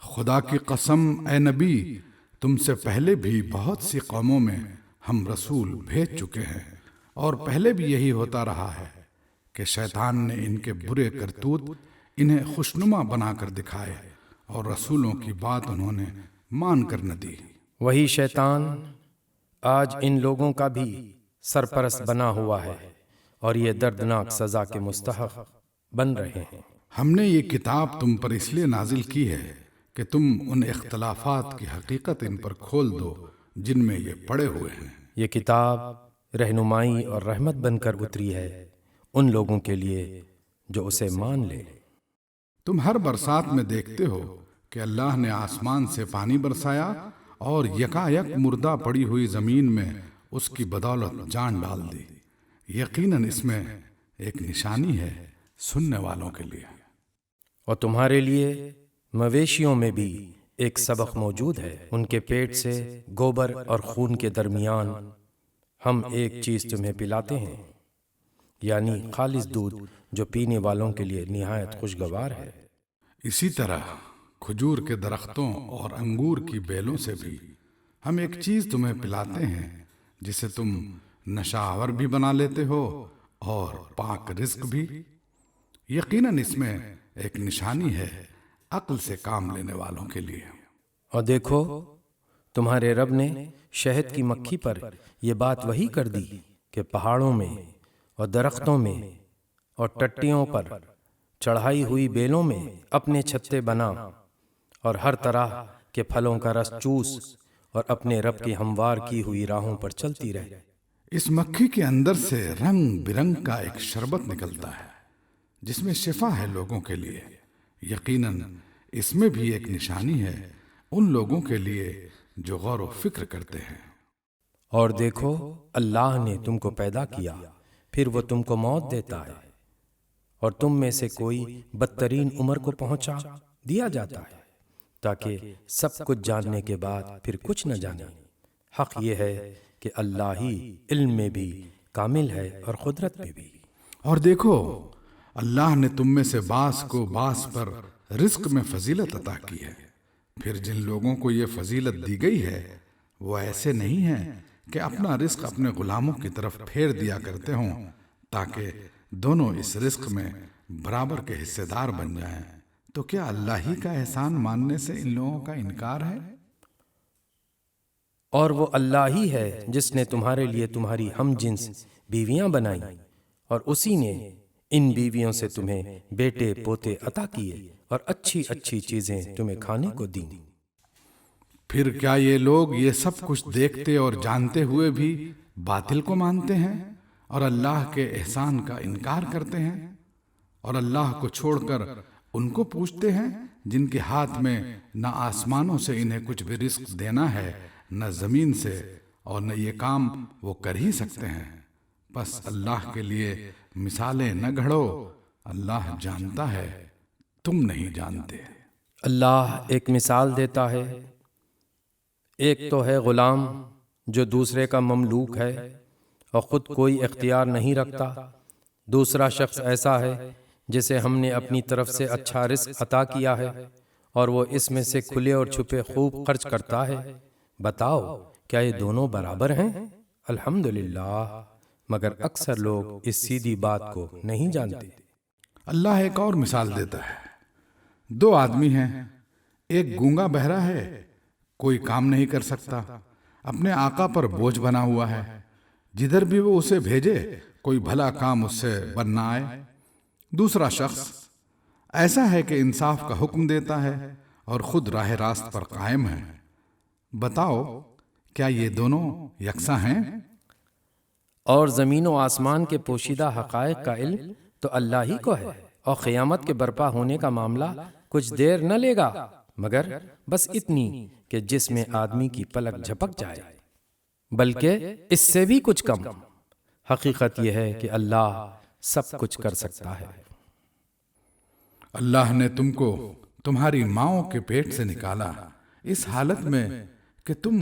خدا کی قسم اے نبی، تم سے پہلے بھی بہت سی قوموں میں ہم رسول بھیج چکے ہیں، اور پہلے بھی یہی ہوتا رہا ہے کہ شیطان نے ان کے برے کرتوت انہیں خوشنما بنا کر دکھائے اور رسولوں کی بات انہوں نے مان کر نہ دی۔ وہی شیطان آج ان لوگوں کا بھی سرپرست بنا ہوا ہے اور یہ دردناک سزا کے مستحق بن رہے ہیں۔ ہم نے یہ کتاب تم پر اس لیے نازل کی ہے کہ تم ان اختلافات کی حقیقت ان پر کھول دو جن میں یہ پڑے ہوئے ہیں۔ یہ کتاب رہنمائی اور رحمت بن کر اتری ہے ان لوگوں کے لیے جو اسے مان لے۔ تم ہر برسات میں دیکھتے ہو کہ اللہ نے آسمان سے پانی برسایا اور یکایک مردہ پڑی ہوئی زمین میں اس کی بدولت جان ڈال دی۔ یقیناً اس میں ایک نشانی ہے سننے والوں کے لیے۔ اور تمہارے لیے مویشیوں میں بھی ایک سبق موجود ہے۔ ان کے پیٹ سے گوبر اور خون کے درمیان ہم ایک چیز تمہیں پلاتے ہیں، یعنی خالص دودھ جو پینے والوں کے لیے نہایت خوشگوار ہے۔ اسی طرح کھجور کے درختوں اور انگور کی بیلوں سے بھی ہم ایک چیز تمہیں پلاتے ہیں جسے تم نشہ آور بھی بنا لیتے ہو اور پاک رزق بھی۔ یقیناً اس میں ایک نشانی ہے عقل سے کام لینے والوں کے لیے۔ اور دیکھو تمہارے رب نے شہد کی مکھی پر یہ بات وہی کر دی کہ پہاڑوں میں اور درختوں میں اور ٹٹیوں پر چڑھائی ہوئی بیلوں میں اپنے چھتے بنا اور ہر طرح کے پھلوں کا رس چوس اور اپنے رب کی ہموار کی ہوئی راہوں پر چلتی رہے۔ اس مکھی کے اندر سے رنگ برنگ کا ایک شربت نکلتا ہے جس میں شفا ہے لوگوں کے لیے۔ یقیناً اس میں بھی ایک نشانی ہے ان لوگوں کے لیے جو غور و فکر کرتے ہیں۔ اور دیکھو اللہ نے تم کو پیدا کیا، پھر وہ تم کو موت دیتا ہے، اور تم میں سے کوئی بدترین عمر کو پہنچا دیا جاتا ہے تاکہ سب کچھ جاننے کے بعد پھر کچھ نہ جانے۔ حق یہ ہے کہ اللہ ہی علم میں بھی کامل ہے اور قدرت میں بھی۔ اور دیکھو اللہ نے تم میں سے بعض کو بعض پر رزق میں فضیلت عطا کی ہے۔ پھر جن لوگوں کو یہ فضیلت دی گئی ہے وہ ایسے نہیں ہیں کہ اپنا رزق اپنے غلاموں کی طرف پھیر دیا کرتے ہوں تاکہ دونوں اس رزق میں برابر کے حصے دار بن جائیں۔ تو کیا اللہ ہی کا احسان ماننے سے ان لوگوں کا انکار ہے؟ اور وہ اللہ ہی ہے جس نے تمہارے لیے تمہاری ہم جنس بیویاں بنائیں، اور اسی نے ان بیویوں سے تمہیں بیٹے پوتے عطا کیے اور اچھی اچھی چیزیں تمہیں کھانے کو دیں۔ پھر کیا یہ لوگ یہ سب کچھ دیکھتے اور جانتے ہوئے بھی باطل کو مانتے ہیں اور اللہ کے احسان کا انکار کرتے ہیں، اور اللہ کو چھوڑ کر ان کو پوچھتے ہیں جن کے ہاتھ میں نہ آسمانوں سے انہیں کچھ بھی رزق دینا ہے نہ زمین سے، اور نہ یہ کام وہ کر ہی سکتے ہیں؟ بس اللہ کے لیے مثالیں نہ گھڑو، اللہ جانتا ہے تم نہیں جانتے۔ اللہ ایک مثال دیتا ہے، ایک تو ہے غلام جو دوسرے کا مملوک ہے اور خود کوئی اختیار نہیں رکھتا، دوسرا شخص ایسا ہے جسے ہم نے اپنی طرف سے اچھا رزق عطا کیا ہے اور وہ اس میں سے کھلے اور چھپے خوب خرچ کرتا ہے۔ بتاؤ کیا یہ دونوں برابر ہیں؟ الحمدللہ، مگر اکثر لوگ اس سیدھی بات کو نہیں جانتے۔ اللہ ایک اور مثال دیتا ہے، دو آدمی ہیں، ایک گونگا بہرا ہے، کوئی کام نہیں کر سکتا، اپنے آقا پر بوجھ بنا ہوا ہے، جدھر بھی وہ اسے بھیجے کوئی بھلا کام اس سے بن نہ آئے۔ دوسرا شخص ایسا ہے کہ انصاف کا حکم دیتا ہے اور خود راہ راست پر قائم ہے۔ بتاؤ کیا یہ دونوں یکساں ہیں؟ اور زمین و آسمان کے پوشیدہ حقائق کا علم تو اللہ ہی کو ہے، اور قیامت کے برپا ہونے کا معاملہ کچھ دیر نہ لے گا مگر بس اتنی کہ جس میں آدمی کی پلک جھپک جائے، بلکہ اس سے بھی کچھ کم۔ حقیقت یہ ہے کہ اللہ سب کچھ کر سکتا ہے۔ اللہ نے تم کو تمہاری ماؤں کے پیٹ سے نکالا اس حالت میں کہ تم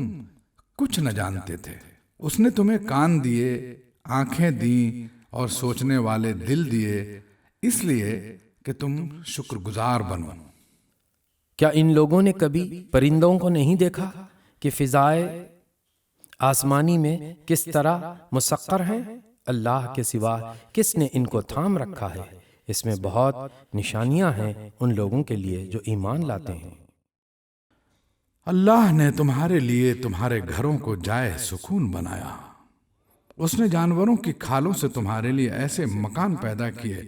کچھ نہ جانتے تھے۔ اس نے تمہیں کان دیے، آنکھیں دیں اور سوچنے والے دل دیے، اس لیے کہ تم شکر گزار بنو۔ کیا ان لوگوں نے کبھی پرندوں کو نہیں دیکھا کہ فضائے آسمانی میں کس طرح مسخر ہیں؟ اللہ کے سوا کس نے ان کو تھام رکھا ہے؟ اس میں بہت نشانیاں ہیں ان لوگوں کے لیے جو ایمان لاتے ہیں۔ اللہ نے تمہارے لیے تمہارے گھروں کو جائے سکون بنایا۔ اس نے جانوروں کی کھالوں سے تمہارے لیے ایسے مکان پیدا کیے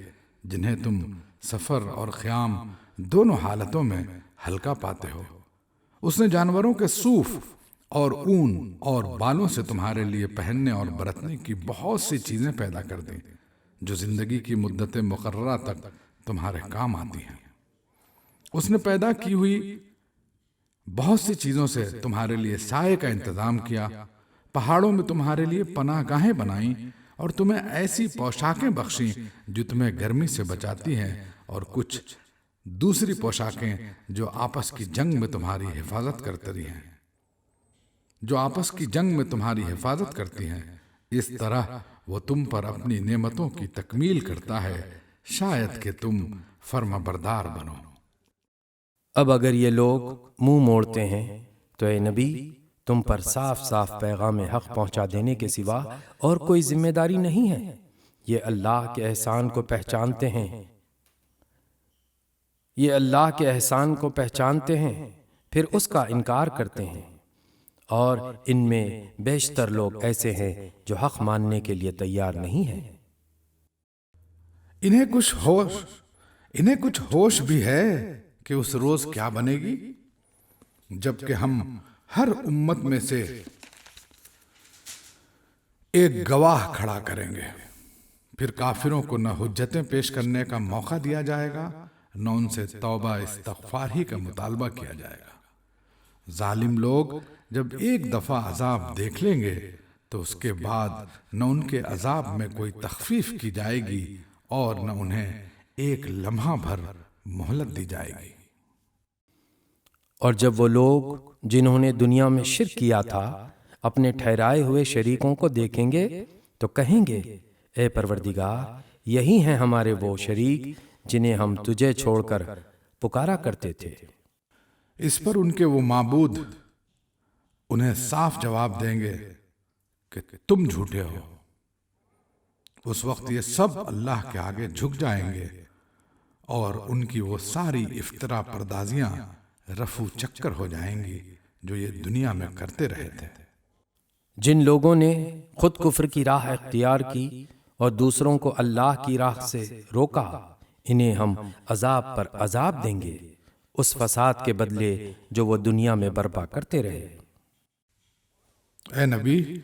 جنہیں تم سفر اور قیام دونوں حالتوں میں ہلکا پاتے ہو۔ اس نے جانوروں کے صوف اور اون اور بالوں سے تمہارے لیے پہننے اور برتنے کی بہت سی چیزیں پیدا کر دیں جو زندگی کی مدت مقررہ تک تمہارے کام آتی ہیں۔ اس نے پیدا کی ہوئی بہت سی چیزوں سے تمہارے لیے سائے کا انتظام کیا، پہاڑوں میں تمہارے لیے پناہ گاہیں بنائیں اور تمہیں ایسی پوشاکیں بخشیں جو تمہیں گرمی سے بچاتی ہیں، اور کچھ دوسری پوشاکیں جو آپس کی جنگ میں تمہاری حفاظت کرتی ہیں، کرتی ہیں۔ اس طرح وہ تم پر اپنی نعمتوں کی تکمیل کرتا ہے، شاید کہ تم فرما بردار بنو۔ اب اگر یہ لوگ منہ موڑتے ہیں تو اے نبی تم پر صاف صاف پیغام حق پہنچا دینے کے سوا اور کوئی ذمہ داری نہیں ہے۔ یہ اللہ کے احسان کو پہچانتے ہیں، پھر اس کا انکار کرتے ہیں، اور ان میں بیشتر لوگ ایسے ہیں جو حق ماننے کے لیے تیار نہیں ہیں۔ انہیں کچھ ہوش بھی ہے کہ اس روز کیا بنے گی، جب کہ ہم ہر امت میں سے ایک گواہ کھڑا کریں گے، پھر کافروں کو نہ حجتیں پیش کرنے کا موقع دیا جائے گا، نہ ان سے توبہ استغفار ہی کا مطالبہ کیا جائے گا۔ ظالم لوگ جب ایک دفعہ عذاب دیکھ لیں گے تو اس کے بعد نہ ان کے عذاب میں کوئی تخفیف کی جائے گی اور نہ انہیں ایک لمحہ بھر مہلت دی جائے گی۔ اور جب وہ لوگ جنہوں نے دنیا میں شرک کیا تھا اپنے ٹھہرائے ہوئے شریکوں کو دیکھیں گے تو کہیں گے اے پروردگار، یہی ہیں ہمارے وہ شریک جنہیں ہم تجھے چھوڑ کر پکارا کرتے تھے۔ اس پر ان کے وہ معبود انہیں صاف جواب دیں گے کہ تم جھوٹے ہو۔ اس وقت یہ سب اللہ کے آگے جھک جائیں گے اور ان کی وہ ساری افترا پردازیاں رفو چکر ہو جائیں گی جو یہ دنیا میں کرتے رہے تھے۔ جن لوگوں نے خود کفر کی راہ اختیار کی اور دوسروں کو اللہ کی راہ سے روکا، انہیں ہم عذاب پر عذاب دیں گے، اس فساد کے بدلے جو وہ دنیا میں برپا کرتے رہے۔ اے نبی،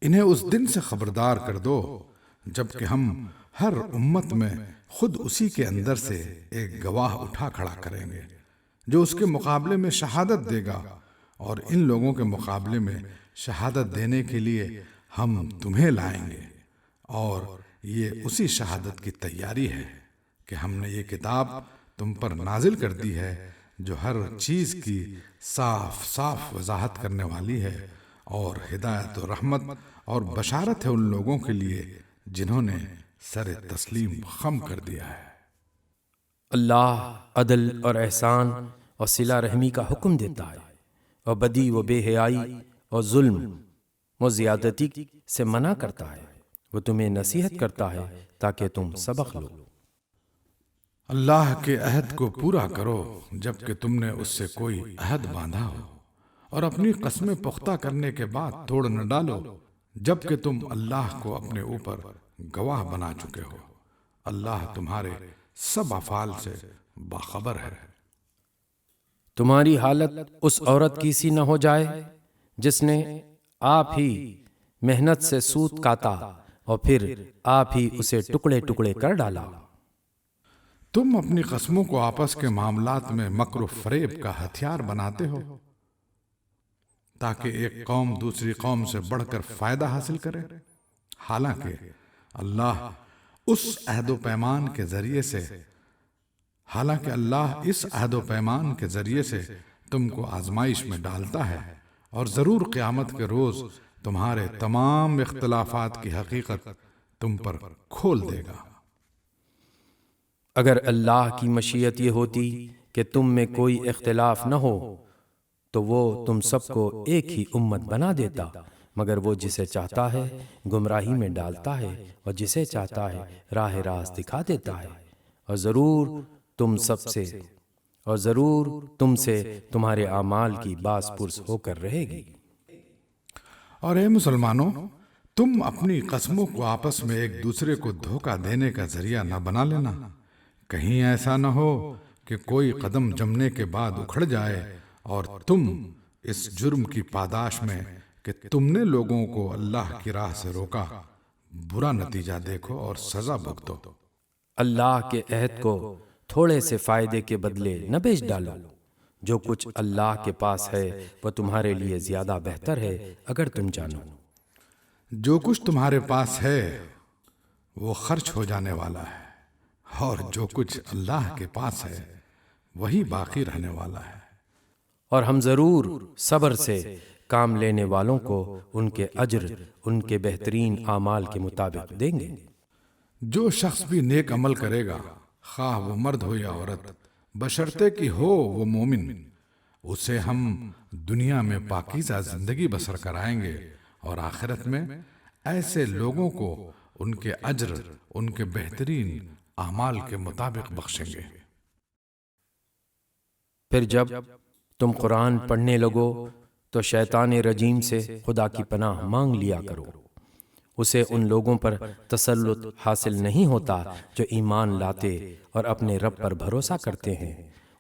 انہیں اس دن سے خبردار کر دو جب کہ ہم ہر امت میں خود اسی کے اندر سے ایک گواہ اٹھا کھڑا کریں گے جو اس کے مقابلے میں شہادت دے گا، اور ان لوگوں کے مقابلے میں شہادت دینے کے لیے ہم تمہیں لائیں گے، اور یہ اسی شہادت کی تیاری ہے کہ ہم نے یہ کتاب تم پر نازل کر دی ہے جو ہر چیز کی صاف صاف وضاحت کرنے والی ہے، اور ہدایت و رحمت اور بشارت ہے ان لوگوں کے لیے جنہوں نے سر تسلیم خم کر دیا ہے۔ اللہ عدل اور احسان اور صلہ رحمی کا حکم دیتا ہے، اور بدی و بے حیائی اور ظلم و زیادتی سے منع کرتا ہے۔ وہ تمہیں نصیحت کرتا ہے تاکہ تم سبق لو۔ اللہ کے عہد کو پورا کرو جب کہ تم نے اس سے کوئی عہد باندھا ہو، اور اپنی قسمیں پختہ کرنے کے بعد توڑ نہ ڈالو جب کہ تم اللہ کو اپنے اوپر گواہ بنا چکے ہو۔ اللہ تمہارے سب افعال سے باخبر ہے۔ تمہاری حالت اس عورت کی سی نہ ہو جائے جس نے آپ ہی محنت سے سوت کاتا اور پھر آپ ہی اسے ٹکڑے ٹکڑے کر ڈالا۔ تم اپنی قسموں کو آپس کے معاملات میں مکر و فریب کا ہتھیار بناتے ہو تاکہ ایک قوم دوسری قوم سے بڑھ کر فائدہ حاصل کرے، حالانکہ اللہ اس عہد و پیمان کے ذریعے سے تم کو آزمائش میں ڈالتا ہے، اور ضرور قیامت کے روز تمہارے تمام اختلافات کی حقیقت تم پر کھول دے گا۔ اگر اللہ کی مشیت یہ ہوتی کہ تم میں کوئی اختلاف نہ ہو تو وہ تم سب کو ایک ہی امت بنا دیتا، مگر وہ جسے چاہتا ہے گمراہی میں ڈالتا ہے اور جسے چاہتا ہے راہ راست دکھا دیتا ہے، اور ضرور تم سے تمہارے اعمال کی باز پرس ہو کر رہے گی۔ اور اے مسلمانوں، تم اپنی قسموں کو آپس میں ایک دوسرے کو دھوکہ دینے کا ذریعہ نہ بنا لینا، کہیں ایسا نہ ہو کہ کوئی قدم جمنے کے بعد اکھڑ جائے اور تم اس جرم کی پاداش میں کہ تم نے لوگوں کو اللہ کی راہ سے روکا برا نتیجہ دیکھو اور سزا بھگتو۔ اللہ کے عہد کو تھوڑے سے فائدے کے بدلے نہ بیچ ڈالو۔ جو کچھ اللہ کے پاس ہے وہ تمہارے لیے زیادہ بہتر ہے اگر تم جانو۔ جو کچھ تمہارے پاس ہے وہ خرچ ہو جانے والا ہے، اور جو کچھ اللہ کے پاس ہے وہی باقی رہنے والا ہے۔ اور ہم ضرور صبر سے کام لینے والوں کو ان کے اجر ان کے بہترین اعمال کے مطابق دیں گے۔ جو شخص بھی نیک عمل کرے گا، خواہ وہ مرد ہو یا عورت، بشرطے کہ ہو وہ مومن، اسے ہم دنیا میں پاکیزہ زندگی بسر کرائیں گے، اور آخرت میں ایسے لوگوں کو ان کے اجر ان کے بہترین اعمال کے مطابق بخشیں گے۔ پھر جب تم قرآن پڑھنے لگو تو شیطان رجیم سے خدا کی پناہ مانگ لیا کرو۔ اسے ان لوگوں پر تسلط حاصل نہیں ہوتا جو ایمان لاتے اور اپنے رب پر بھروسہ کرتے ہیں۔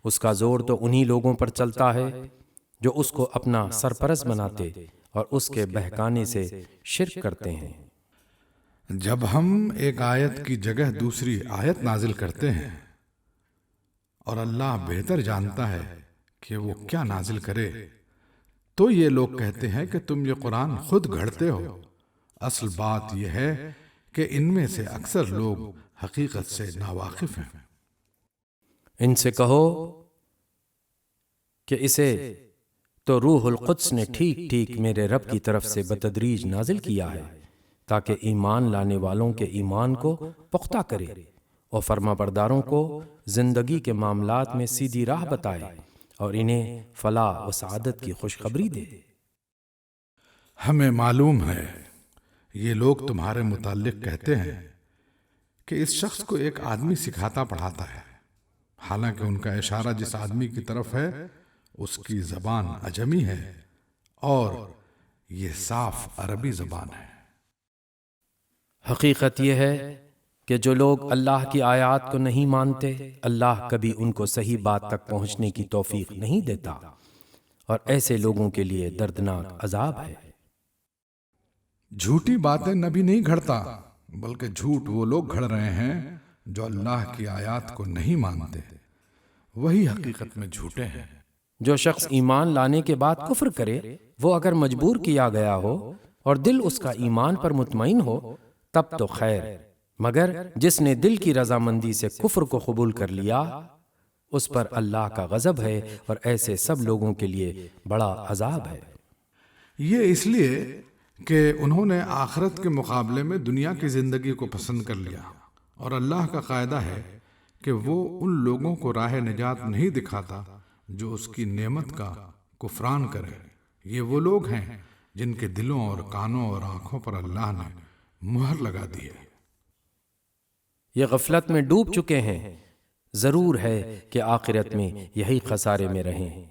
اس کا زور تو انہی لوگوں پر چلتا ہے جو اس کو اپنا سرپرست بناتے اور اس کے بہکانے سے شرک کرتے ہیں۔ جب ہم ایک آیت کی جگہ دوسری آیت نازل کرتے ہیں اور اللہ بہتر جانتا ہے کہ وہ کیا نازل کرے، تو یہ لوگ کہتے ہیں کہ تم یہ قرآن خود گھڑتے ہو۔ اصل بات یہ ہے کہ ان میں سے اکثر لوگ حقیقت سے ناواقف ہیں۔ ان سے کہو کہ اسے تو روح القدس نے ٹھیک ٹھیک میرے رب کی طرف سے بتدریج نازل کیا ہے تاکہ ایمان لانے والوں کے ایمان کو پختہ کرے اور فرما برداروں کو زندگی کے معاملات میں سیدھی راہ بتائے اور انہیں فلاح و سعادت کی خوشخبری دے۔ ہمیں معلوم ہے یہ لوگ تمہارے متعلق کہتے ہیں کہ اس شخص کو ایک آدمی سکھاتا پڑھاتا ہے، حالانکہ ان کا اشارہ جس آدمی کی طرف ہے اس کی زبان عجمی ہے اور یہ صاف عربی زبان ہے۔ حقیقت یہ ہے کہ جو لوگ اللہ کی آیات کو نہیں مانتے، اللہ کبھی ان کو صحیح بات تک پہنچنے کی توفیق نہیں دیتا، اور ایسے لوگوں کے لیے دردناک عذاب ہے۔ جھوٹی باتیں نبی نہیں گھڑتا، بلکہ جھوٹ وہ لوگ گھڑ رہے ہیں جو اللہ کی آیات کو نہیں مانتے، وہی حقیقت میں جھوٹے ہیں۔ جو شخص ایمان لانے کے بعد کفر کرے، وہ اگر مجبور کیا گیا ہو اور دل اس کا ایمان پر مطمئن ہو تب تو خیر، مگر جس نے دل کی رضامندی سے کفر کو قبول کر لیا اس پر اللہ کا غضب ہے، اور ایسے سب لوگوں کے لیے بڑا عذاب ہے۔ یہ اس لیے کہ انہوں نے آخرت کے مقابلے میں دنیا کی زندگی کو پسند کر لیا، اور اللہ کا قاعدہ ہے کہ وہ ان لوگوں کو راہ نجات نہیں دکھاتا جو اس کی نعمت کا کفران کرے۔ یہ وہ لوگ ہیں جن کے دلوں اور کانوں اور آنکھوں پر اللہ نے مہر لگا دی ہے۔ یہ غفلت میں ڈوب چکے ہیں، ضرور ہے کہ آخرت میں یہی خسارے میں رہیں۔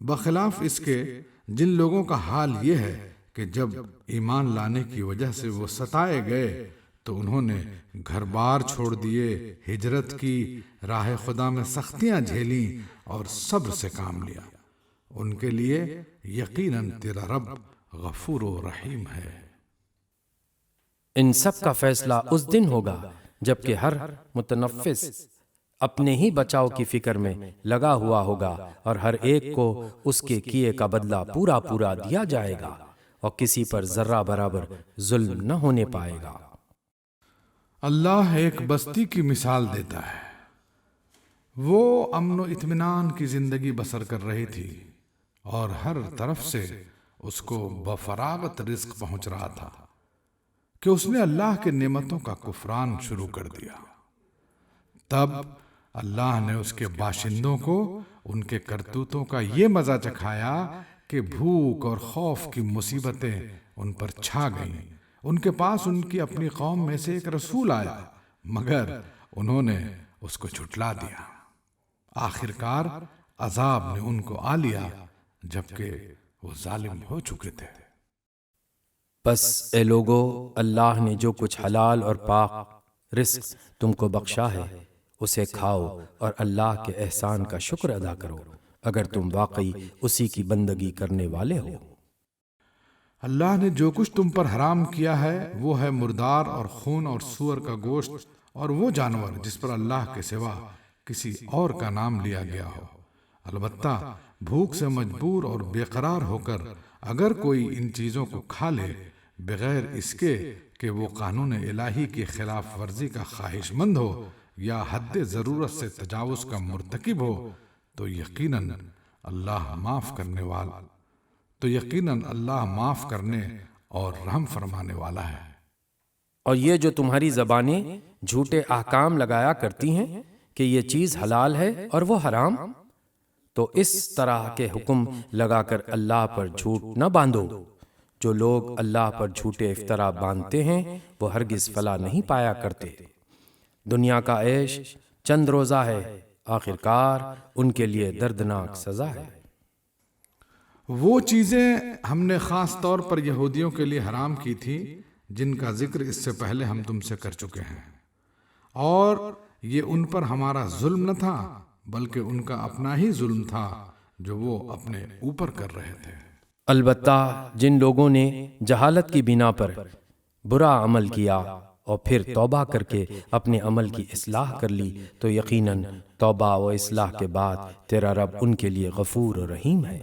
بخلاف اس کے جن لوگوں کا حال یہ ہے کہ جب ایمان لانے کی وجہ سے وہ ستائے گئے تو انہوں نے گھر بار چھوڑ دیے، ہجرت کی، راہ خدا میں سختیاں جھیلیں اور صبر سے کام لیا۔ ان کے لیے یقیناً تیرا رب غفور و رحیم ہے۔ ان سب کا فیصلہ اس دن ہوگا جبکہ ہر متنفس اپنے ہی بچاؤ کی فکر میں لگا ہوا ہوگا، اور ہر ایک کو اس کے کیے کا بدلہ پورا پورا دیا جائے گا، اور کسی پر ذرہ برابر ظلم نہ ہونے پائے گا۔ اللہ ایک بستی کی مثال دیتا ہے، وہ امن و اطمینان کی زندگی بسر کر رہی تھی اور ہر طرف سے اس کو بفراغت رزق پہنچ رہا تھا کہ اس نے اللہ کے نعمتوں کا کفران شروع کر دیا۔ تب اللہ نے اس کے باشندوں کو ان کے کرتوتوں کا یہ مزہ چکھایا کہ بھوک اور خوف کی مصیبتیں ان پر چھا گئیں۔ ان کے پاس ان کی اپنی قوم میں سے ایک رسول آیا، مگر انہوں نے اس کو جھٹلا دیا۔ آخرکار عذاب نے ان کو آ لیا جبکہ وہ ظالم ہو چکے تھے۔ بس اے لوگو، اللہ نے جو کچھ حلال اور پاک رزق تم کو بخشا ہے اسے کھاؤ اور اللہ کے احسان کا شکر ادا کرو اگر تم واقعی اسی کی بندگی کرنے والے ہو۔ اللہ نے جو کچھ تم پر حرام کیا ہے وہ ہے مردار اور خون اور سور کا گوشت، اور وہ جانور جس پر اللہ کے سوا کسی اور کا نام لیا گیا ہو۔ البتہ بھوک سے مجبور اور بے قرار ہو کر اگر کوئی ان چیزوں کو کھا لے بغیر اس کے کہ وہ قانون الہی کی خلاف ورزی کا خواہش مند ہو یا حد ضرورت سے تجاوز کا مرتکب ہو تو یقیناً اللہ معاف کرنے اور رحم فرمانے والا ہے۔ اور یہ جو تمہاری زبانیں جھوٹے احکام لگایا کرتی ہیں کہ یہ چیز حلال ہے اور وہ حرام، تو اس طرح کے حکم لگا کر اللہ پر جھوٹ نہ باندھو۔ جو لوگ اللہ پر جھوٹے افطرا باندھتے ہیں وہ ہرگز فلاح نہیں پایا کرتے۔ دنیا کا عیش چند روزہ ہے، آخرکار ان کے لیے دردناک سزا ہے۔ وہ چیزیں ہم نے خاص طور پر یہودیوں کے لیے حرام کی تھی جن کا ذکر اس سے پہلے ہم تم سے کر چکے ہیں، اور یہ ان پر ہمارا ظلم نہ تھا بلکہ ان کا اپنا ہی ظلم تھا جو وہ اپنے اوپر کر رہے تھے۔ البتہ جن لوگوں نے جہالت کی بنا پر برا عمل کیا اور پھر توبہ کر کے اپنے عمل کی اصلاح کر لی تو یقیناً توبہ و اصلاح کے بعد تیرا رب ان کے لیے غفور و رحیم ہے۔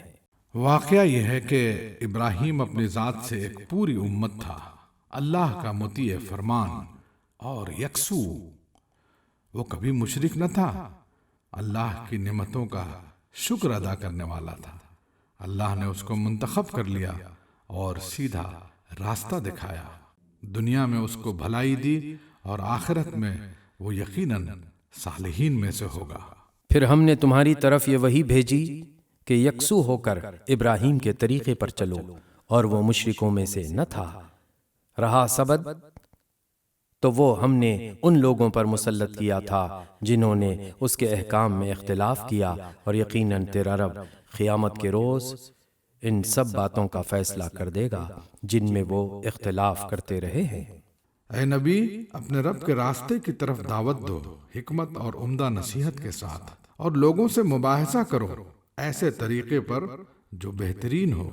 واقعہ یہ ہے کہ ابراہیم اپنی ذات سے ایک پوری امت تھا، اللہ کا مطیع فرمان اور یکسو۔ وہ کبھی مشرک نہ تھا، اللہ کی نعمتوں کا شکر ادا کرنے والا تھا۔ اللہ نے اس کو منتخب کر لیا اور سیدھا راستہ دکھایا، دنیا میں اس کو بھلائی دی اور آخرت میں وہ یقیناً صالحین میں سے ہوگا۔ پھر ہم نے تمہاری طرف یہ وحی بھیجی کہ یکسو ہو کر ابراہیم کے طریقے پر چلو، اور وہ مشرکوں میں سے نہ تھا۔ رہا سبب تو وہ ہم نے ان لوگوں پر مسلط کیا تھا جنہوں نے اس کے احکام میں اختلاف کیا، اور یقیناً تیرا رب قیامت کے روز ان سب باتوں کا فیصلہ کر دے گا جن میں وہ اختلاف کرتے رہے ہیں۔ اے نبی، اپنے رب کے راستے کی طرف دعوت دو حکمت اور عمدہ نصیحت کے ساتھ، اور لوگوں سے مباحثہ کرو ایسے طریقے پر جو بہترین ہو۔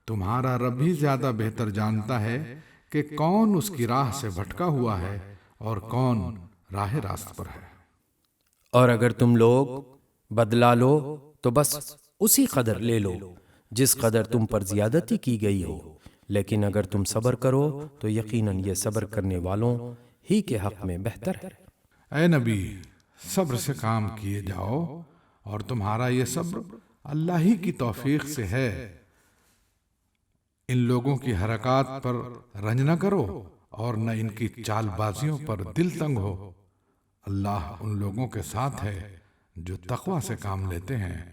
تمہارا رب ہی زیادہ بہتر جانتا ہے کہ کون اس کی راہ سے بھٹکا ہوا ہے اور کون راہ راست پر ہے۔ اور اگر تم لوگ بدلہ لو تو بس اسی قدر لے لو جس قدر تم پر زیادتی کی گئی ہو، لیکن اگر تم صبر کرو تو یقیناً یہ صبر کرنے والوں ہی کے حق میں بہتر ہے۔ اے نبی، صبر سے کام کیے جاؤ، اور تمہارا یہ صبر اللہ ہی کی توفیق سے ہے۔ ان لوگوں کی حرکات پر رنج نہ کرو اور نہ ان کی چال بازیوں پر دل تنگ ہو۔ اللہ ان لوگوں کے ساتھ ہے جو تقوی سے کام لیتے ہیں۔